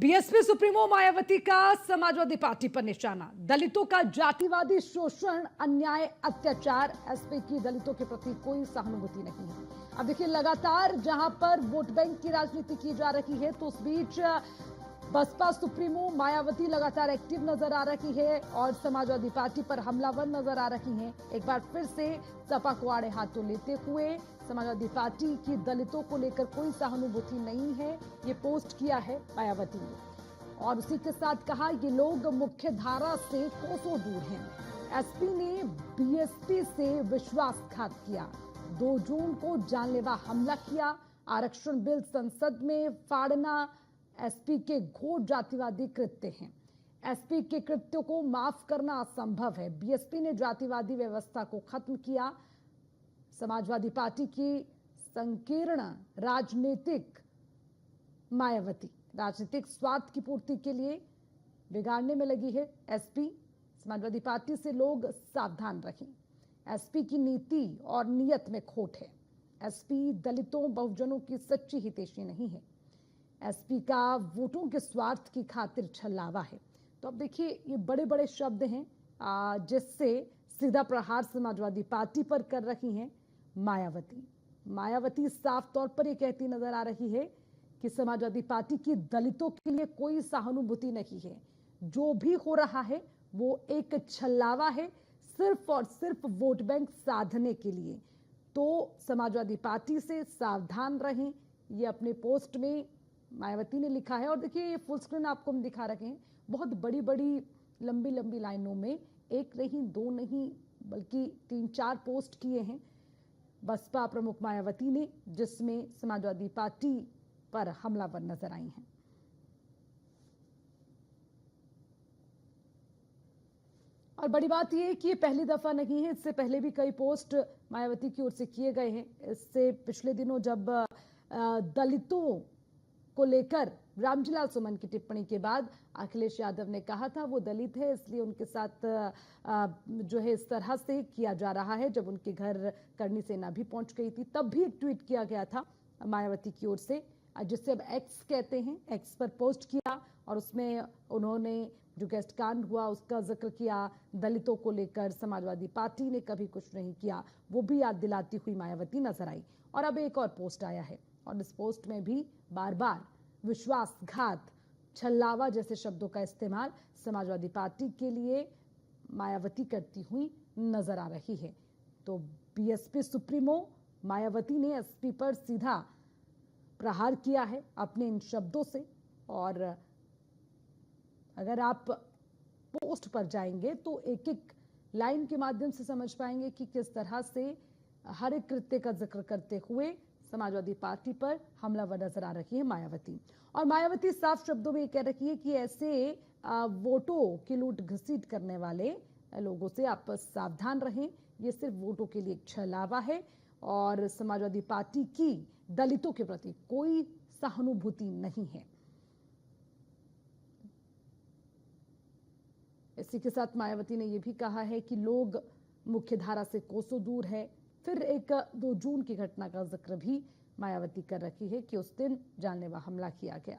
BSP supremo Mayawati का Samajwadi party पर निशाना। दलितों का जातिवादी शोषण, अन्याय, अत्याचार। एसपी की दलितों के प्रति कोई सहानुभूति नहीं है। अब देखिए, लगातार जहां पर वोट बैंक की राजनीति की जा रही है, तो उस बीच बसपा सुप्रीमो मायावती लगातार एक्टिव नजर आ रही है और समाजवादी पार्टी पर हमलावर नजर आ रही हैं। एक बार फिर से सपा को आड़े हाथों लेते हुए समाजवादी पार्टी की दलितों को लेकर कोई सहानुभूति नहीं है, ये पोस्ट किया है मायावती ने। और उसी के साथ कहा, ये लोग मुख्य धारा से कोसों दूर हैं। एसपी ने बीएसपी से विश्वासघात किया। 2 जून को जानलेवा हमला किया। आरक्षण बिल संसद में फाड़ना एसपी के घोर जातिवादी कृत्य हैं। एसपी के कृत्यों को माफ करना असंभव है। बीएसपी ने जातिवादी व्यवस्था को खत्म किया। समाजवादी पार्टी की संकीर्ण राजनीतिक मायावती राजनीतिक स्वार्थ की पूर्ति के लिए बिगाड़ने में लगी है। एसपी समाजवादी पार्टी से लोग सावधान रहें। एसपी की नीति और नीयत में खोट है। एसपी दलितों बहुजनों की सच्ची हितैषी नहीं है। एसपी का वोटों के स्वार्थ की खातिर छलावा है। तो अब देखिए, ये बड़े बड़े शब्द हैं जिससे सीधा प्रहार समाजवादी पार्टी पर कर रही हैं मायावती साफ तौर पर ये कहती नजर आ रही है कि समाजवादी पार्टी की दलितों के लिए कोई सहानुभूति नहीं है। जो भी हो रहा है वो एक छलावा है, सिर्फ और सिर्फ वोट बैंक साधने के लिए। तो समाजवादी पार्टी से सावधान रहें, ये अपने पोस्ट में मायावती ने लिखा है। और देखिए, ये फुल स्क्रीन आपको हम दिखा रखे हैं। बहुत बड़ी बड़ी लंबी लंबी लाइनों में, एक नहीं, 2 नहीं, बल्कि 3-4 पोस्ट किए हैं बसपा प्रमुख मायावती ने, जिसमें समाजवादी पार्टी पर हमलावर नजर आई हैं। और बड़ी बात यह है कि ये पहली दफा नहीं है, इससे पहले भी कई पोस्ट मायावती की ओर से किए गए हैं। इससे पिछले दिनों जब दलितों को लेकर रामजीलाल सुमन की टिप्पणी के बाद अखिलेश यादव ने कहा था वो दलित है, इसलिए उनके साथ जो है इस तरह से किया जा रहा है। जब उनके घर करनी सेना भी पहुंच गई थी, तब भी एक ट्वीट किया गया था मायावती की ओर से, जिससे अब एक्स कहते हैं, एक्स पर पोस्ट किया और उसमें उन्होंने जो गेस्ट कांड हुआ उसका जिक्र किया। दलितों को लेकर समाजवादी पार्टी ने कभी कुछ नहीं किया, वो भी याद दिलाती हुई मायावती नजर आई। और अब एक और पोस्ट आया है और इस पोस्ट में भी बार बार विश्वासघात, छलावा जैसे शब्दों का इस्तेमाल समाजवादी पार्टी के लिए मायावती करती हुई नजर आ रही है। तो बीएसपी सुप्रीमो मायावती ने एसपी पर सीधा प्रहार किया है अपने इन शब्दों से। और अगर आप पोस्ट पर जाएंगे तो एक एक लाइन के माध्यम से समझ पाएंगे कि किस तरह से हर एक कृत्य का जिक्र करते हुए समाजवादी पार्टी पर हमलावर नजर आ रही है मायावती। और मायावती साफ शब्दों में कह रही है कि ऐसे वोटों की लूट घसीट करने वाले लोगों से आप सावधान रहें। ये सिर्फ वोटों के लिए एक छलावा है और समाजवादी पार्टी की दलितों के प्रति कोई सहानुभूति नहीं है। इसी के साथ मायावती ने यह भी कहा है कि लोग मुख्यधारा से कोसों दूर है। फिर एक 2 जून की घटना का जिक्र भी मायावती कर रही है कि उस दिन जानलेवा हमला किया गया।